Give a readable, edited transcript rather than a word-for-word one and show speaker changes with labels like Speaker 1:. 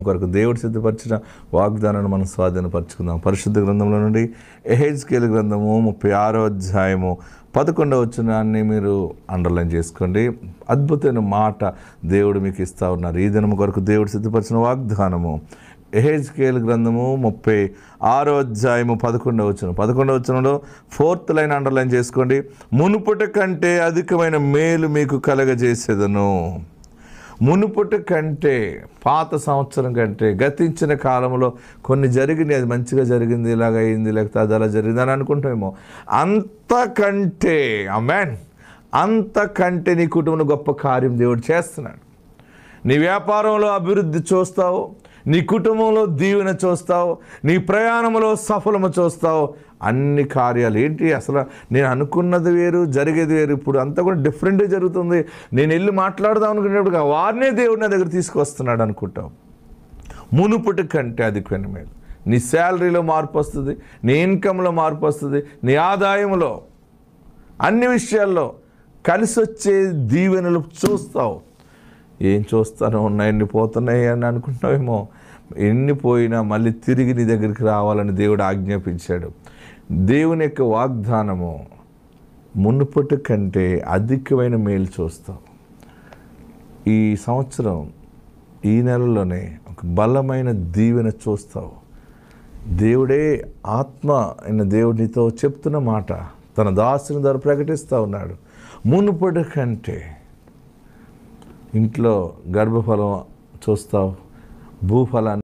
Speaker 1: కొరకు దేవుడు సిద్ధపరిచిన వాగ్దానాన్ని మనం స్వాధీనపరచుకుందాం. పరిశుద్ధ గ్రంథంలో నుండి యెహెజ్కేలు గ్రంథము 36వ అధ్యాయము 11వ వచనాన్ని మీరు అండర్లైన్ చేసుకోండి. అద్భుతమైన మాట దేవుడు మీకు ఇస్తా ఉన్నారు. ఈ దినము కొరకు దేవుడు సిద్ధపరిచిన వాగ్దానము యెహెజ్కేలు గ్రంథము 36వ అధ్యాయము 11వ వచనం. 11వ వచనంలో 4th లైన్ అండర్లైన్ చేసుకోండి. మునుపటి కంటే అధికమైన మేలు మీకు కలగజేసేదను. మునుపటి కంటే, పాత సంవత్సరం కంటే, గతించిన కాలంలో కొన్ని జరిగింది, అది మంచిగా జరిగింది, ఇలాగ అయింది, లేకపోతే అది అలా జరిగింది అని అనుకుంటామేమో. అంతకంటే ఆమేన్, అంతకంటే నీ కుటుంబంలో గొప్ప కార్యం దేవుడు చేస్తున్నాడు. నీ వ్యాపారంలో అభివృద్ధి చూస్తావు, నీ కుటుంబంలో దీవెన చూస్తావు, నీ ప్రయాణంలో సఫలము చూస్తావు. అన్ని కార్యాలు ఏంటి, అసలు నేను అనుకున్నది వేరు, జరిగేది వేరు. ఇప్పుడు అంతా కూడా డిఫరెంట్గా జరుగుతుంది. నేను వెళ్ళి మాట్లాడదాం అనుకునేప్పుడు వారినే దేవుడు నా దగ్గర తీసుకొస్తున్నాడు అనుకుంటావు. మునుపటి కంటే అధికమైన మేలు. నీ శాలరీలో మార్పు వస్తుంది, నీ ఇన్కంలో మార్పు వస్తుంది, నీ ఆదాయంలో, అన్ని విషయాల్లో కలిసి వచ్చే దీవెనలు చూస్తావు. ఏం చూస్తానో, ఎన్ని పోతున్నాయి అని అనుకుంటావేమో. ఎన్ని పోయినా మళ్ళీ తిరిగి నీ దగ్గరికి రావాలని దేవుడు ఆజ్ఞాపించాడు. దేవుని యొక్క వాగ్దానము మునుపటి కంటే అధికమైన మేలు చూస్తావు. ఈ సంవత్సరం, ఈ నెలలోనే ఒక బలమైన దీవెన చూస్తావు. దేవుడే, ఆత్మ అయిన దేవుడు నీతో చెప్తున్న మాట తన దాసుని ద్వారా ప్రకటిస్తూ ఉన్నాడు. మునుపటి కంటే ఇంట్లో గర్భఫలం చూస్తావు, భూఫలాన్ని